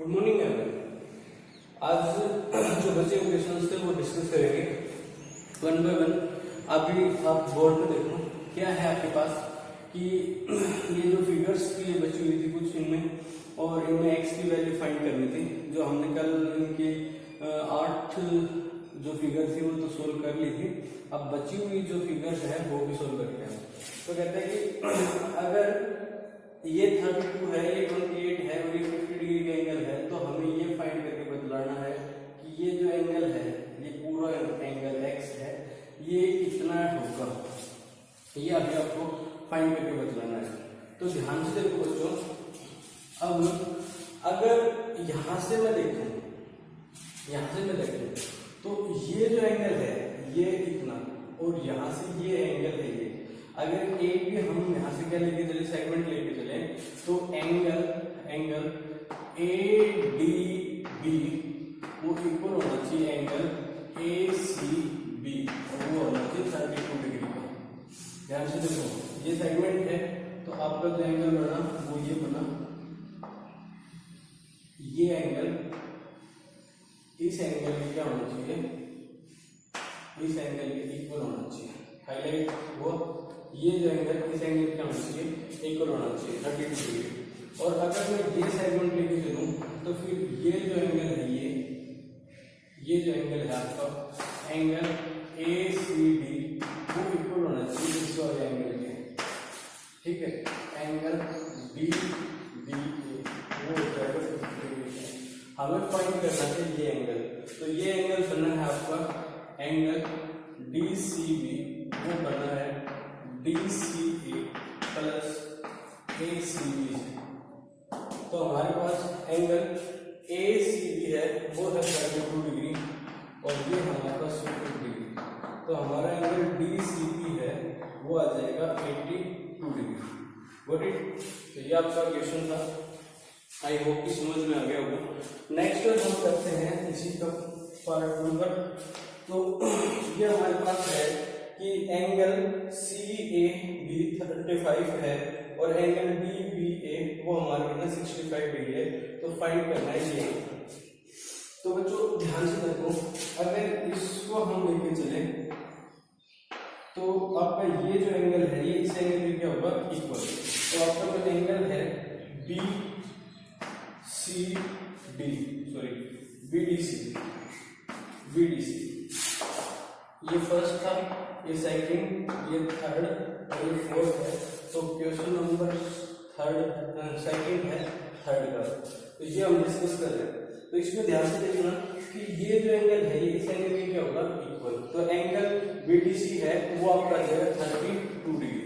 Good morning everyone. आज जो बचे क्वेश्चंस थे वो डिस्कस करेंगे वन बाय वन। अभी आप बोर्ड में देखो क्या है आपके पास कि ये जो फिगर्स की बची हुई थी कुछ इनमें, और इनमें एक्स की वैल्यू फाइंड करनी थी। जो हमने कल इनके 8 जो फिगर थी वो तो सोल्व कर ली थी। अब बची हुई जो फिगर्स है वो भी सोल्व करते हैं। तो कहते हैं कि अगर ये 32 है, ये 28 है और ये 50 डिग्री का एंगल है, तो हमें ये फाइंड करके बतलाना है कि ये जो एंगल है, ये पूरा एंगल एक्स है, ये कितना होगा। ये अभी आपको फाइंड करके बतलाना है। तो ध्यान से देखो बच्चों, अब अगर यहां से मैं देखूं तो ये जो एंगल है ये इतना, और यहां से ये एंगल है ये। अगर एक भी हम यहां से क्या लेके चले, सेगमेंट लेके चले, तो एंगल ए डी बी वो इक्वल होना चाहिए एंगल ए सी बी, और वो होना चाहिए 32 डिग्री का। ध्यान से देखो, ये सेगमेंट है तो आपका जो एंगल बना वो ये बना, ये एंगल इस एंगल के क्या होना चाहिए, इस एंगल के इक्वल होना चाहिए। हाईलाइट वो ये जो एंगल इस एंगल क्या होना चाहिए, इक्वल होना चाहिए 32 डिग्री। और अगर मैं ये सेगमेंट लेके चलूं तो फिर ये जो एंगल है ये जो एंगल है आपका एंगल ए सी डी वो इक्वल होना चाहिए इस वाले एंगल के। ठीक है, एंगल बी बी ए वो होता है 50 डिग्री। हमें फाइंड करना है ये एंगल, तो ये एंगल बना है आपका एंगल डी सी बी, वो बना है डी सी ए प्लस ए सी बी से। तो हमारे पास एंगल ए सी बी है वो है 32 डिग्री, और ये हमारे पास 50 डिग्री। तो हमारा एंगल डी सी बी है वो आ जाएगा 82 डिग्री। Got it? तो ये आपका क्वेश्चन था, आई होप कि समझ में आ गया होगा। नेक्स्ट हम करते हैं इसी का पार्ट नंबर। तो ये हमारे पास है कि एंगल सी ए बी 35 है और एंगल डी बी ए वो हमारे कितना 65 डिग्री है। तो फाइंड करना है ये। तो बच्चों ध्यान से देखो, अगर इसको हम लेके चले तो आपका ये जो एंगल है ये इस एंगल में क्या होगा, इक्वल। तो आपका जो एंगल है B C D sorry B D C ये फर्स्ट था, ये सेकंड, ये थर्ड और ये फोर्थ है। तो क्वेश्चन नंबर सेकंड है थर्ड का, तो ये हम डिस्कस कर रहे हैं। तो इसमें ध्यान से देखना कि ये जो एंगल है ये इस एंगल में क्या होगा, इक्वल। तो एंगल बीडीसी है वो आपका आ जाएगा 32 डिग्री,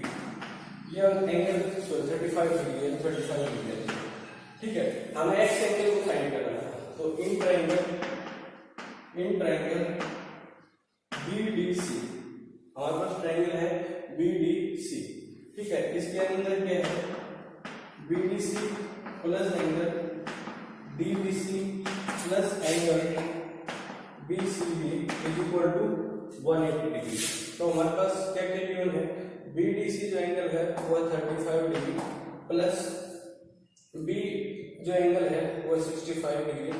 ये एंगल 35 डिग्री है, 35 डिग्री है। ठीक है, हमें एक्स एंगल को फाइंड करना है। तो इन ट्रायंगल बीडीसी, हमारे पास ट्रायंगल है बीडीसी। ठीक है, इसके अंदर क्या है, BDC plus angle DBC plus angle BCB is equal to 180 degree. तो हमारे पास क्या गिवन है, बीडीसी जो एंगल है वो 35 डिग्री प्लस बी जो एंगल है वो 65 डिग्री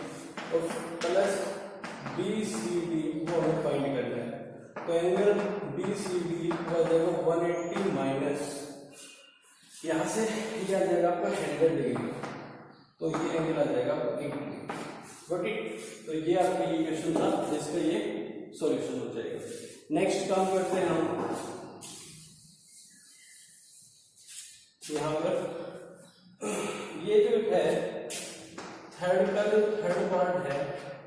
और प्लस बीसीडी वो हमें फाइंड करना है। तो एंगल बीसीडी का जाएगा 180 माइनस यहाँ से ये आ जाएगा आपका 100 डिग्री, तो ये एंगल आ जाएगा 1 डिग्री। Got it? तो ये आपका ये क्वेश्चन था जिसका ये सॉल्यूशन हो जाएगा। नेक्स्ट काम करते हैं हम यहाँ पर, ये जो है थर्ड पार्ट है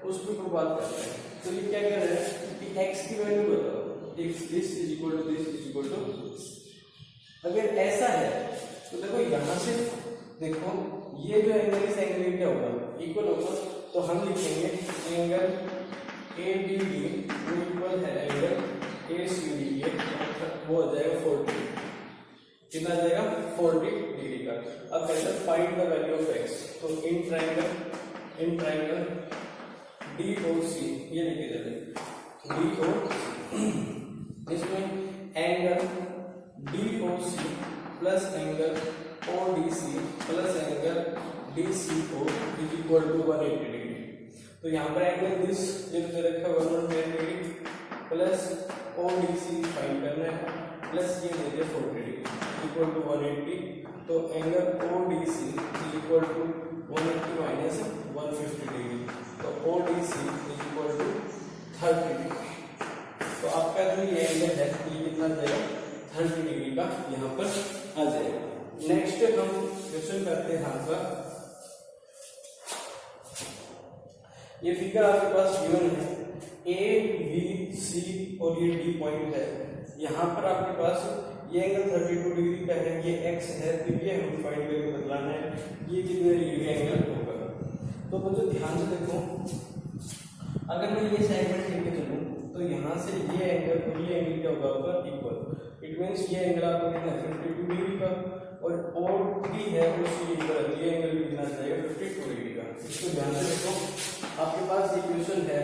उसके ऊपर बात करते हैं। तो ये क्या कर रहे हैं कि x की वैल्यू बताओ, this is equal to this is equal to. अगर ऐसा है तो देखो यहाँ से देखो ये जो एंगल इस एंगल में क्या होगा, इक्वल होगा। तो हम लिखेंगे एंगल ए बी डी वो इक्वल है एंगल ए सी डी, ये वो हो जाएगा 40। कितना आ जाएगा, 40 डिग्री का। अब कहते हैं find the value of x। तो इन ट्रायंगल डी ओ सी, ये लिखे जाते डी ओ, इसमें angle D O C plus angle O D C plus angle DCO is equal to 180 degree. तो यहाँ पर एंगल दिस ये तो दे रखा है 110 डिग्री प्लस ODC फाइंड करना है प्लस ये दे दिया 40 डिग्री इक्वल टू 180। तो angle ODC is equal to 180 minus 150 degree. तो ODC is equal to 30 degree. तो आपका जो ये एंगल है ये कितना जाएगा 30 डिग्री का यहाँ पर आ जाएगा। नेक्स्ट हम क्वेश्चन करते हैं आपका, ये फिगर आपके पास गिवन है A B C और ये D पॉइंट है। यहाँ पर आपके पास ये एंगल 32 डिग्री का है, ये x है, तो ये हम फाइंड करके बतलाना है ये कितने डिग्री का एंगल होगा। तो बच्चों ध्यान से देखो, अगर मैं ये सेगमेंट लेके चलूं तो यहाँ से ये एंगल और ये एंगल क्या होगा आपका इक्वल। इट मींस ये एंगल आपका कितना है 52 डिग्री का और OD है उसी एंगल, ये एंगल भी कितना जाएगा 52 डिग्री का। इसको ध्यान से देखो, आपके पास ये क्वेश्चन है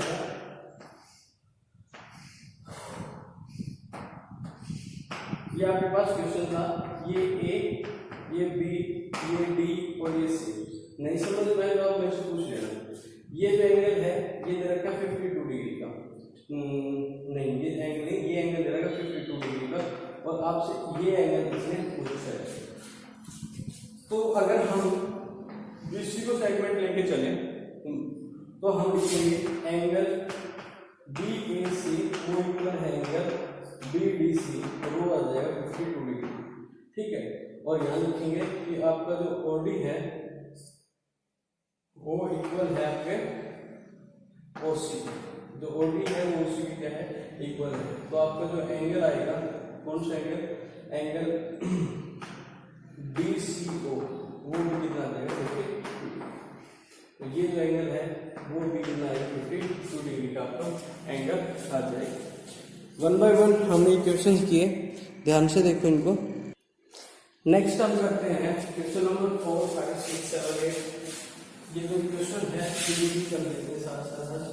ये आपके पास क्वेश्चन था, ये A ये B ये D और ये C। नहीं समझ में आएगा आप मेरे से पूछ लेना। ये जो एंगल है ये दे रखा 52 डिग्री का, नहीं ये एंगल नहीं, ये एंगल दे रखा 52 डिग्री का और आपसे ये एंगल इसने पूछा है। तो अगर हम BC को सेगमेंट लेके चले तो हम लिखेंगे एंगल BAC वो इक्वल है एंगल BDC और वो आ जाएगा 52 डिग्री, ठीक है। और यहाँ लिखेंगे कि आपका जो OD है वो इक्वल है आपके OC, जो OD है वो OC की क्या है इक्वल है। तो आपका जो एंगल आएगा कौन सा एंगल, एंगल DCO वो भी कितना आएगा 52। तो ये जो एंगल है वो भी कितना आएगा 52 डिग्री का आपका एंगल आ जाएगा। 1 बाय 1 हमने क्वेश्चन किए, ध्यान से देखो इनको। नेक्स्ट हम करते हैं क्वेश्चन नंबर 4 5 6 7 8। ये जो क्वेश्चन है ये भी कर लेते हैं साथ साथ।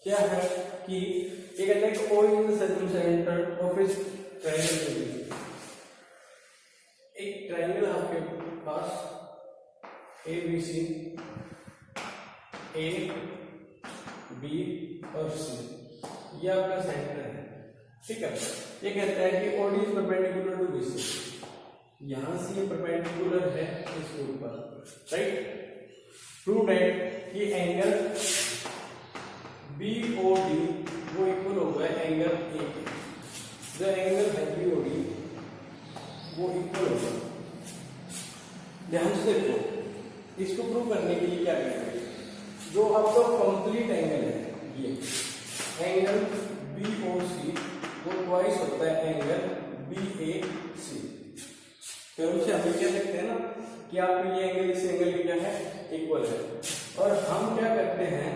क्या है कि ये कहते हैं कि O is the circumcenter of its triangle। एक ट्रायंगल आपके पास ABC A B और C ये आपका सेंटर है, ठीक है। ये कहता है कि OD is perpendicular to BC, यहां से ये परपेंडिकुलर है इसके ऊपर, राइट। प्रूव दैट ये एंगल BOD वो इक्वल होगा एंगल A के, जो एंगल है BOD वो इक्वल होगा। ध्यान से देखो, इसको प्रूव करने के लिए क्या करेंगे, जो आपका कंप्लीट एंगल है ये एंगल BOC वो ट्वाइस होता है एंगल BAC। तो उनसे हम क्या देखते हैं ना कि आपको ये एंगल इस एंगल की क्या है इक्वल है, और हम क्या करते हैं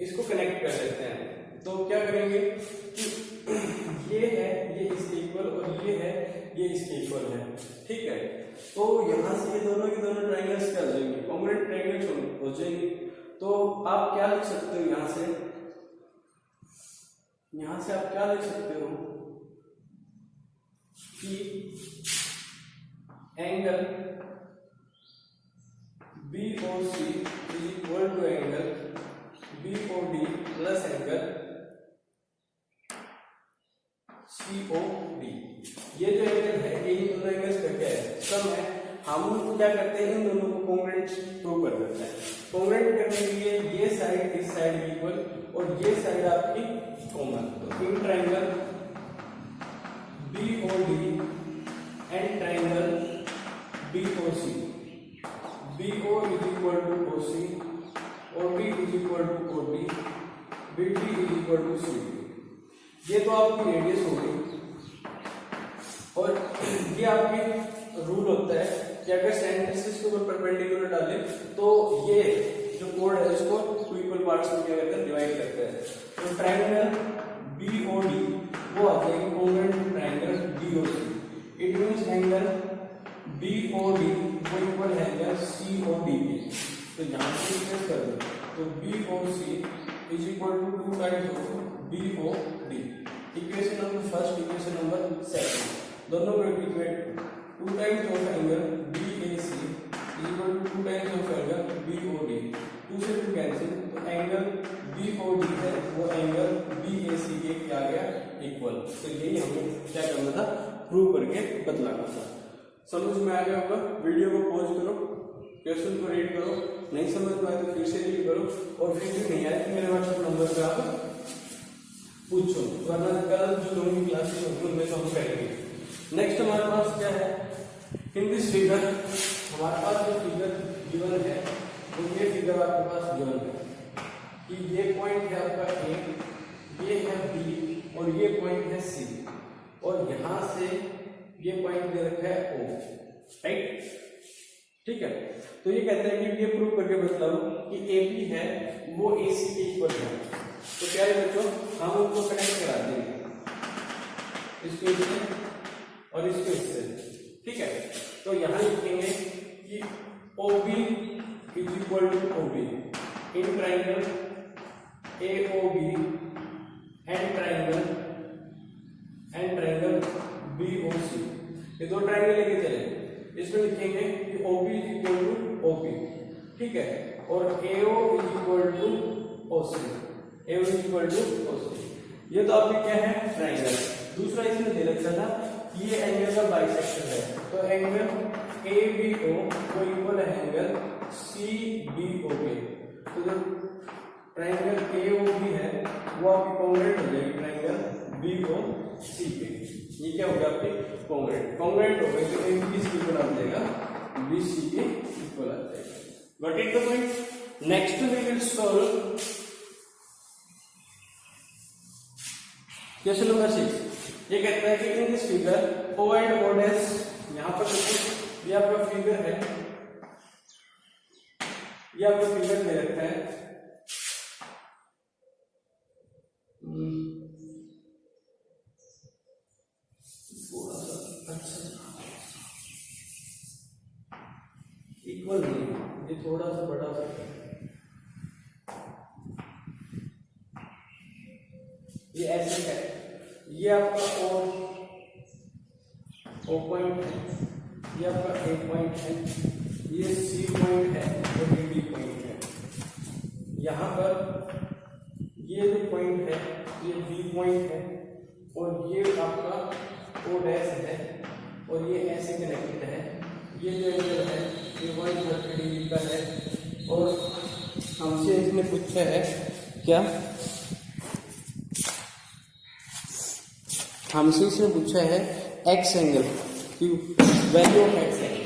इसको कनेक्ट कर देते हैं। तो क्या करेंगे कि ये है ये इसके इक्वल और ये है ये इसके इक्वल है, ठीक है। तो यहां से ये दोनों की दोनों ट्रायंगल्स क्या हो जाएंगे कॉन्ग्रुएंट ट्रायंगल्स हो जाएंगे। तो आप क्या लिख सकते हो यहां से आप क्या लिख सकते हो कि angle BOC is equal to angle BOD plus angle COD। ये जो एंगल है ये इन दोनों एंगल्स का क्या है सम है। हम क्या करते हैं इन दोनों को कॉन्ग्रुएंट प्रूव कर देते हैं। कॉन्ग्रुएंट करने के लिए ये साइड इस साइड इक्वल और ये साइड आपकी कॉमन। तो in triangle BOD and triangle BOC, BO is equal to OC, OD is equal to OD, BD is equal to CD। ये तो आपकी रेडियस हो गई, और ये आपकी रूल होता है कि अगर सेंटर के ऊपर परपेंडिकुलर डाले तो ये जो कोड है इसको टू इक्वल पार्ट्स में क्या करते हैं डिवाइड करते हैं। तो ट्रायंगल BOD वो आ जाएगी congruent triangle BOC। It means angle BOD वो इक्वल है एंगल COD के। तो यहां से डिस्कस कर दो तो BOC is equal to 2 times of BOD। Equation number first, equation number second दोनों को equate 2 times of angle BAC is equal to 2 times of angle BOD, 2 से 2 कैंसिल, तो एंगल BOD है वो एंगल BAC के क्या आ गया इक्वल। तो यही हमें क्या करना था, प्रूव करके बतलाना था। समझ में आ गया होगा? वीडियो को पॉज करो, क्वेश्चन को रीड करो, नहीं समझ में आए तो फिर से रीड करो, और फिर भी नहीं आए तो मेरे व्हाट्सएप नंबर पे आप पूछो, वरना कल जो लूंगी क्लासेस उनमें तो हम करेंगे। नेक्स्ट हमारे पास क्या है, इन दिस फिगर हमारे पास जो फिगर गिवन है तो ये फिगर आपके पास गिवन है कि ये पॉइंट है आपका A, ये है B और ये पॉइंट है C, और यहां से ये पॉइंट दे रखा है O, राइट? ठीक है, तो ये कहते हैं कि ये प्रूव करके बतलाओ कि AB है वो AC के इक्वल है। तो क्या है बच्चों, हम उनको कनेक्ट करा देंगे इसको इससे और इसको इससे, ठीक है? तो यहां लिखेंगे कि OB is equal to OB in triangle AOB and triangle BOC। ये दो ट्राइंगल लेके चले, इसमें लिखेंगे कि OB is equal to OP, ठीक है, और AO is equal to OC, AO is equal to OC। ये तो आपके क्या है, ट्राइंगल। दूसरा इसमें दे रखा था कि ये एंगल का बाइसेक्टर है, तो एंगल ABO को इक्वल है एंगल CBO के। तो जो ट्राइंगल AOB है वो आपकी कॉन्ग्रुएंट हो जाएगी ट्राइंगल BOC के। ये क्या हो गया आपकी कॉन्ग्रुएंट हो गई, तो ABC के इक्वल आ जाएगा, BC के इक्वल आ जाएगा। Got it the point? Next we will solve question number 6। ये कहता है कि in this figure O and O dash, यहां पर देखिए ये आपका फिगर है, ये आपका फिगर दे रखा है, थोड़ा सा अच्छा इक्वल नहीं, ये थोड़ा सा बड़ा सा, ये ऐसे है, ये आपका O पॉइंट है, ये आपका A पॉइंट है, ये C पॉइंट है और ये B पॉइंट है। यहाँ पर ये जो पॉइंट है ये B पॉइंट है, और ये आपका O डैश है, और ये ऐसे कनेक्टेड है। ये जो एंगल है ये 130 डिग्री का है, और हमसे इसने पूछा है क्या, हमसे इसने पूछा है एक्स एंगल की वैल्यू ऑफ एक्स एंगल।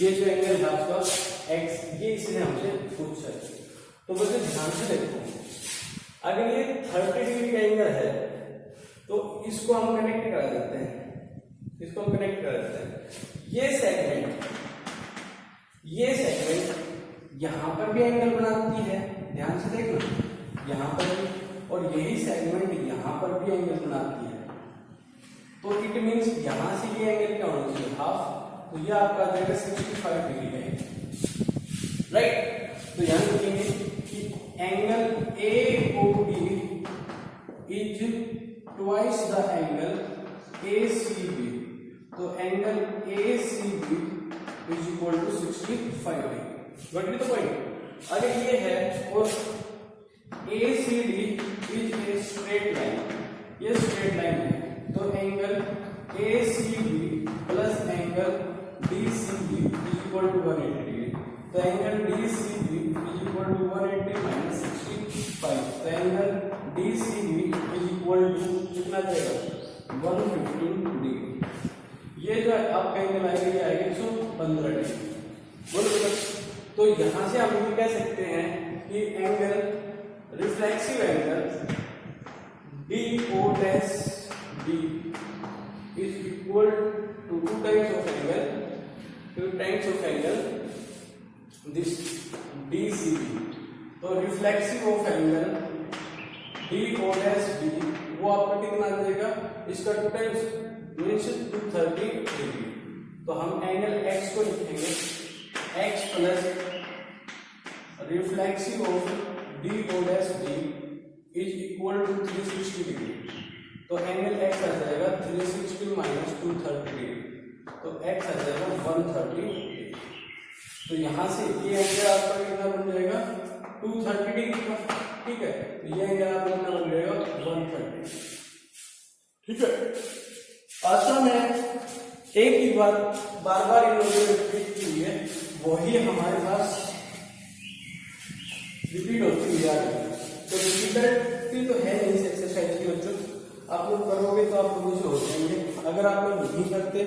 ये जो एंगल है आपका एक्स, ये इसने हमसे पूछा है। तो बच्चे ध्यान से देखो, अगर ये 30 डिग्री का एंगल है तो इसको हम कनेक्ट करा देते हैं, इसको हम कनेक्ट करा देते हैं। ये सेगमेंट यहां पर भी एंगल बनाती है, ध्यान से देखो, यहां पर भी, और यही सेगमेंट यहां पर भी एंगल बनाती है। तो इट मींस यहां से ये एंगल क्या होना चाहिए, हाफ, तो ये आपका आ जाएगा 65 डिग्री का एंगल, राइट? तो यहां लिखेंगे कि angle AOB is twice the angle ACB, तो angle ACB is equal to 65 degree. Got it the point? अगर ये है और ACD is a straight line, ये स्ट्रेट लाइन है, तो angle ACB plus angle DCB is equal to 180 degree. तो angle DCB is equal to 180 minus 65, तो angle DCB is equal to कितना जाएगा, 115 डिग्री। ये जो आपका एंगल आएगा ये आएगा 115 डिग्री। बोलो, तो यहां से हम ये कह सकते हैं कि angle, reflexive angle DO dash B is equal to 2 times of angle this DCB। तो reflexive of angle DO dash B वो आपका कितना आ जाएगा, इसका 2 टाइम्स मीन्स 230 डिग्री। तो हम एंगल X को लिखेंगे X plus reflexive of DO dash B is equal to 360 degree. तो एंगल x आ जाएगा 360 माइनस 230 डिग्री, तो x आ जाएगा 130 डिग्री। तो यहाँ से ये एंगल आपका कितना बन जाएगा 230 डिग्री का, ठीक है। तो ये एंगल आपका कितना बन जाएगा 130, ठीक है। आसान है, एक ही बार बार बार इन लोगों ने रिपीट की है, वही हमारे पास रिपीट होती हुई आ रही है। तो रिपीटेड तो है नहीं इस एक्सरसाइज की बच्चों, आप लोग करोगे तो आप लोगों से हो जाएंगे, अगर आप लोग नहीं करते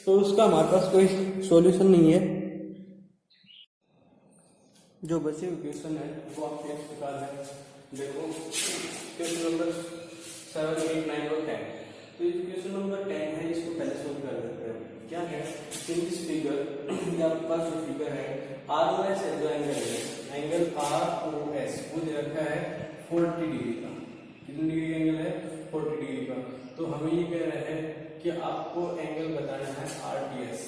तो उसका हमारे पास कोई सॉल्यूशन नहीं है। जो बचे हुए क्वेश्चन है वो आपके इस प्रकार है, देखो क्वेश्चन नंबर 7, 8, 9 और 10। तो ये क्वेश्चन नंबर 10 है, इसको पहले सोल्व कर लेते हैं। क्या है, इन दिस फिगर, आपके पास जो फिगर है ROS है, जो एंगल है, एंगल ROS वो दे रखा है 40 डिग्री का। कितनी डिग्री एंगल है 40 डिग्री का। तो हमें ये कह रहे हैं कि आपको एंगल बताना है RTS,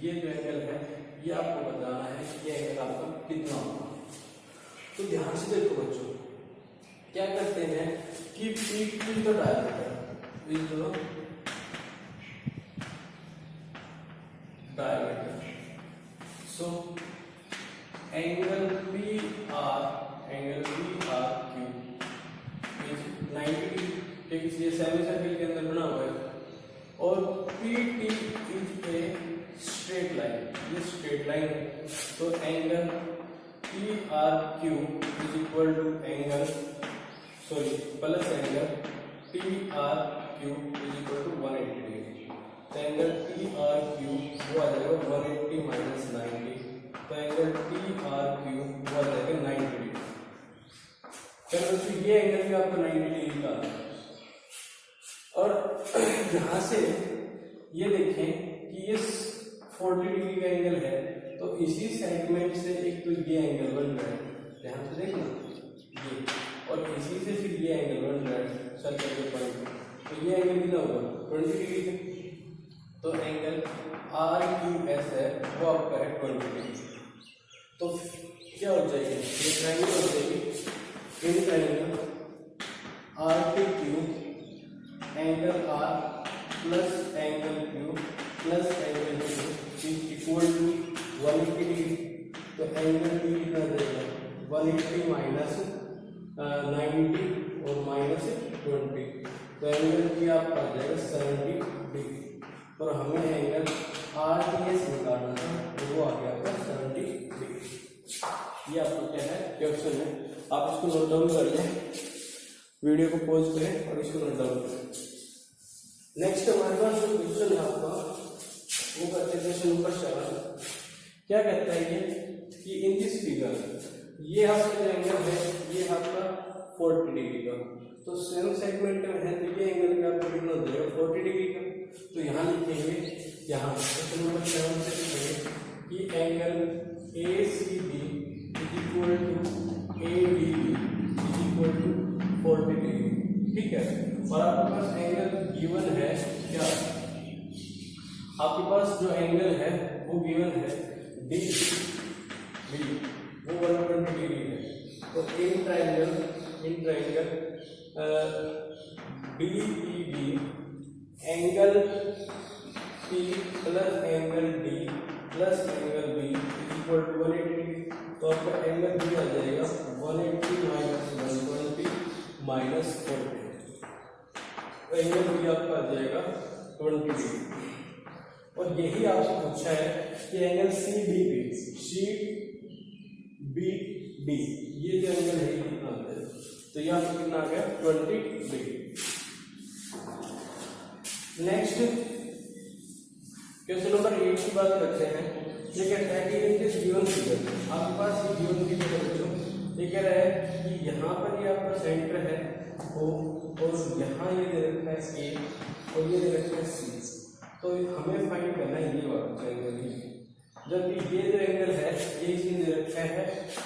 ये जो एंगल है ये आपको बताना है कि ये एंगल आपका कितना होगा। तो ध्यान से देखो बच्चों, क्या करते हैं कि पी तो diameter, so angle PR Q is 90 degree, ठीक, इसलिए सेमी सर्किल के अंदर बना हुआ है। और PT is a straight line, ये स्ट्रेट लाइन है। तो angle PRQ is equal to angle plus angle PRQ is equal to 180 degree. तो एंगल PRQ वो आ जाएगा 180 माइनस 90, तो एंगल PRQ वो आ जाएगा 90 डिग्री। चलो तो ये एंगल भी आपको 90 डिग्री का। और यहाँ से ये देखें कि ये 40 डिग्री का एंगल है, तो इसी सेगमेंट से एक तो ये एंगल बन रहा है, ध्यान से देखना ये, और इसी से फिर ये एंगल बन रहा है सर्कल के पॉइंट, तो ये एंगल कितना होगा 20 डिग्री का। तो एंगल RQS है वो आपका है 20 डिग्री। तो क्या हो जाएगी, ये ट्रायंगल हो जाएगी, in triangle RTQ angle R plus angle Q plus angle Q is equal to 180 degree. तो एंगल P कितना देगा 180 माइनस 90 और माइनस 20, तो एंगल P आपका आ जाएगा 70 डिग्री। और हमें एंगल RTS निकालना था, तो वो आ गया आपका 70 डिग्री। ये आपको क्या है क्वेश्चन है, आप इसको नोट डाउन कर लें, वीडियो को पॉज करें और इसको नोट डाउन करें। नेक्स्ट हमारे पास जो क्वेश्चन है आपका वो करते हैं क्वेश्चन नंबर 7। क्या कहता है ये कि इन दिस फिगर, ये आपका जो एंगल है ये आपका 40 डिग्री का, तो सेम सेगमेंट में है, तो ये एंगल का आपको कितना हो जाएगा 40 डिग्री का। तो यहाँ लिखेंगे, यहाँ क्वेश्चन नंबर 7 से लिखेंगे कि angle ACB is equal to ADB is equal to 40 degree, ठीक है। और आपके पास एंगल गिवन है, क्या आपके पास जो एंगल है वो गिवन है DB, वो 120 डिग्री है। तो in triangle BEB angle P plus angle D plus angle B is equal to 180 degree. तो आपका एंगल B आ जाएगा 180 माइनस 120 माइनस 40, तो एंगल B आपका आ जाएगा 20 डिग्री। और यही आपसे पूछा है कि एंगल CBD, ये जो एंगल है ये कितना आता है, तो ये आपको कितना आ गया 20 डिग्री। नेक्स्ट क्वेश्चन नंबर 8 की बात करते हैं। ये कहता है कि इन दिस गिवन फिगर, आपके पास ये गिवन फिगर है बच्चों, ये कह रहा है कि यहाँ पर ये आपका सेंटर है O, और यहाँ ये दे रखा है A और ये दे रखा है C। तो हमें फाइंड करना है ये वाला एंगल, जबकि ये जो एंगल है ये इसमें दे रखा है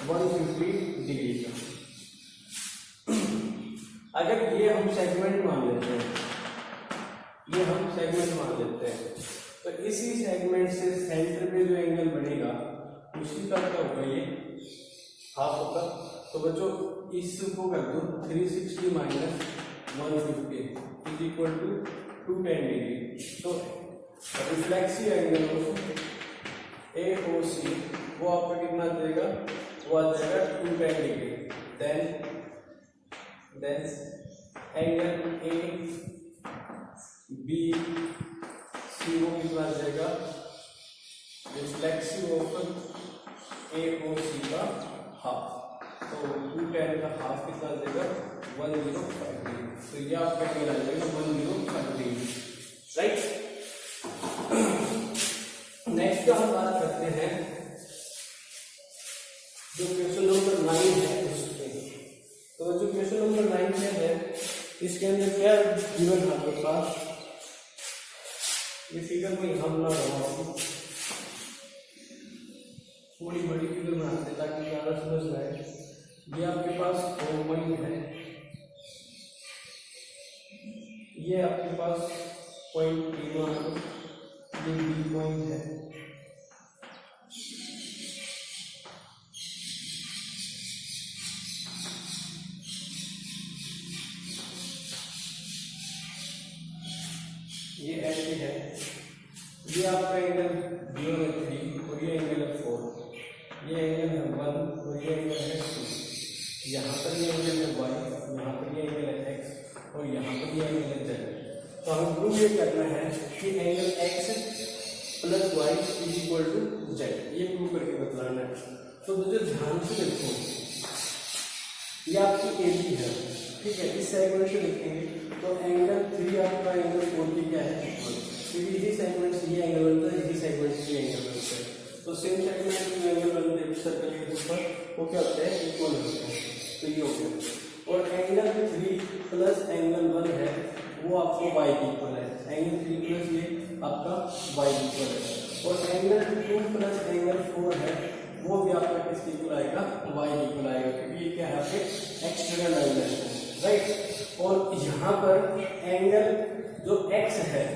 150 डिग्री का। अगर ये हम सेगमेंट मान लेते हैं, ये हम सेगमेंट मान लेते हैं, तो इसी सेगमेंट से सेंटर पे जो एंगल बनेगा उसी का क्या होगा, ये हाफ होगा। तो बच्चों इसको कर दो 360 minus 150 is equal to 210 degree. तो रिफ्लेक्सिव एंगल ऑफ AOC वो आपका कितना देगा, वो आ जाएगा 210 डिग्री। देन एंगल ABC वो कितना आ जाएगा, रिफ्लेक्सिव ऑफ AOC का हाफ। तो 210 का हाफ कितना आ जाएगा, 105 डिग्री। तो ये आपका एंगल आ जाएगा 105 डिग्री, राइट। नेक्स्ट हम बात करते हैं जो क्वेश्चन नंबर 9 है उसके। तो जो क्वेश्चन नंबर 9 है इसके अंदर क्या गिवन है आपके पास, ये फिगर को यहाँ बना रहा हूँ, थोड़ी बड़ी फिगर बनाते ताकि ज़्यादा समझ में आए। ये आपके पास O पॉइंट है, ये आपके पास पॉइंट P1, ये B पॉइंट है, ये ऐसे है। ये आपका एंगल B1 है 3 और ये एंगल है 4, ये एंगल है 1 और ये एंगल है 2। यहाँ पर ये एंगल है Y, यहाँ पर ये एंगल है X और यहाँ पर ये एंगल है Z। तो हमें प्रूव ये करना है कि angle X plus Y is equal to Z, ये प्रूव करके बतलाना है। तो मुझे ध्यान से देखो, ये आपकी AB है, ठीक है। इस सेगमेंट से देखेंगे तो एंगल 3 आपका एंगल 4 की क्या है, क्योंकि इसी सेगमेंट से ये एंगल बनता है, इसी सेगमेंट से ये एंगल बनता है। तो सेम सेगमेंट में एंगल बनते हैं सर्कल के ऊपर, वो क्या होता है, इक्वल होता है। तो ये हो गया। और एंगल 3 प्लस एंगल 1 है वो आपको y की इक्वल है, एंगल 3 प्लस ये आपका y की इक्वल है। और एंगल 2 प्लस एंगल 4 है वो भी आपका किसके इक्वल आएगा, y की इक्वल आएगा, क्योंकि ये क्या है आपके एक्सटर्नल एंगल है, राइट। और यहाँ पर एंगल जो x है,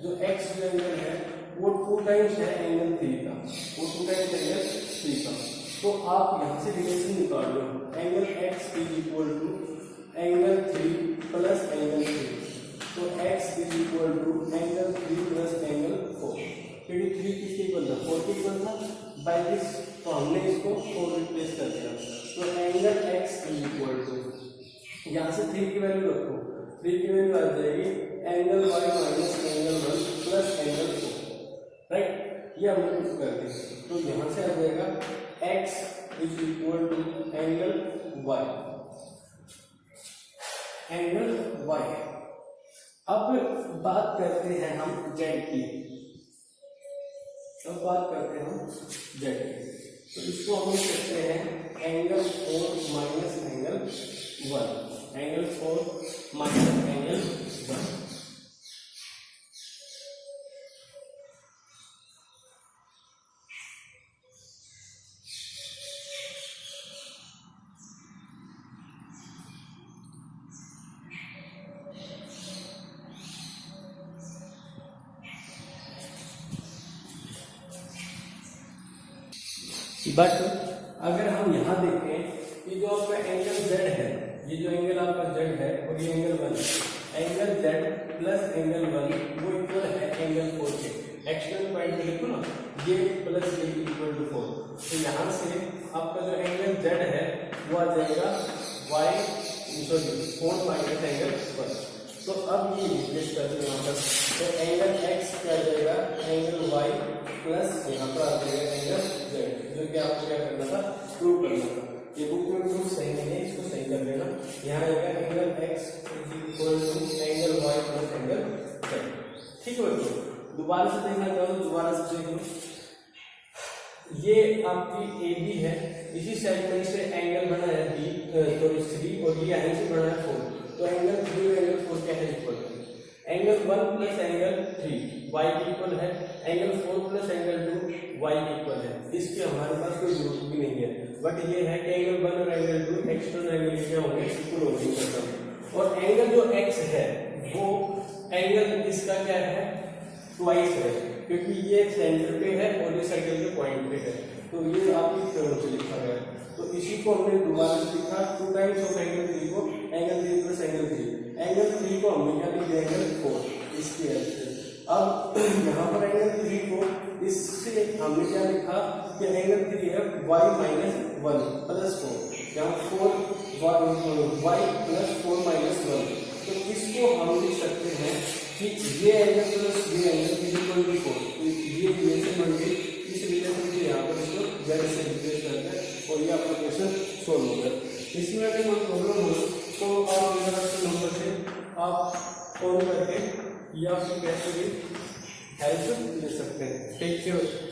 जो x जो एंगल है वो 2 टाइम्स है एंगल 3 का, वो 2 टाइम्स एंगल 3 का। तो आप यहाँ से रिलेशन निकाल लो, angle x is equal to angle 3 plus angle 3। तो x is equal to angle 3 plus angle 4, क्योंकि 3 किसके इक्वल था, 4 के इक्वल था बाय दिस, तो हमने इसको 4 रिप्लेस कर दिया। तो angle x is equal to, यहाँ से 3 की वैल्यू रखो, 3 की वैल्यू आ जाएगी angle y minus angle 1 plus angle 4, right. ये हमने प्रूव कर दिया। तो यहाँ से आ जाएगा x is equal to angle y, angle y। अब बात करते हैं हम z की, अब बात करते हैं हम z की। तो इसको हम कहते हैं angle 4 minus angle 1, angle 4 minus angle 1। But अगर हम यहाँ देखें कि जो आपका एंगल z है, ये जो एंगल आपका z है और ये एंगल 1 है, एंगल z प्लस एंगल 1 वो इक्वल है एंगल 4 के। एक्सटर्नल पॉइंट में देखो ना, ये प्लस ये इक्वल टू 4। तो यहाँ से आपका जो एंगल z है वो आ जाएगा y सॉरी 4 माइनस एंगल 1। तो अब ये रिप्लेस कर दो यहाँ पर, तो एंगल x क्या आ जाएगा, एंगल y प्लस यहाँ पर आ जाएगा एंगल z, जो कि आपको क्या करना था, प्रूव करना था। ये बुक में प्रूफ सही नहीं है, इसको सही कर लेना। यहाँ आएगा angle x is equal to angle y plus angle z, ठीक है। तो दोबारा से देखना चाहो, दोबारा से देख लो। ये आपकी AB है, इसी सेगमेंट से एंगल बना है B सॉरी 3 और ये यहीं से बना है 4। तो एंगल 3 और एंगल 4 क्या है, इक्वल है। एंगल 1 प्लस एंगल 3 y की इक्वल है, एंगल 4 प्लस एंगल 2 y की इक्वल है। इसके हमारे पास कोई जरूरत भी नहीं है, बट ये है कि एंगल 1 और एंगल 2 एक्सटर्नल एंगल क्या होंगे, इक्वल होंगे। और एंगल जो x है वो एंगल इसका क्या है, ट्वाइस है, क्योंकि ये सेंटर पे है और ये सर्कल के पॉइंट पे है। तो ये आपकी थ्योरम से लिखा गया है। तो इसी को हमने दोबारा से लिखा, 2 टाइम्स ऑफ एंगल 3 को एंगल 3 प्लस एंगल 3, एंगल को हमने क्या लिख दिया एंगल 4 इसकी हेल्प से। अब यहाँ पर एंगल 3 को इससे हमने क्या लिखा कि एंगल 3 है y माइनस 1 प्लस 4, यहाँ 4 y प्लस 4 माइनस 1। तो इसको हम लिख सकते हैं कि ये एंगल प्लस ये एंगल इक्वल टू 4, ये रिलेशन बन गई। इस रिलेशन के यहाँ पर इसको z से रिप्लेस करते हैं और ये आपका क्वेश्चन सोल्व हो गया। इसमें अगर कोई प्रॉब्लम हो तो आप इंटरेक्शन नंबर से आप फोन करके या फिर कैसे भी हेल्प ले सकते हैं। Take care.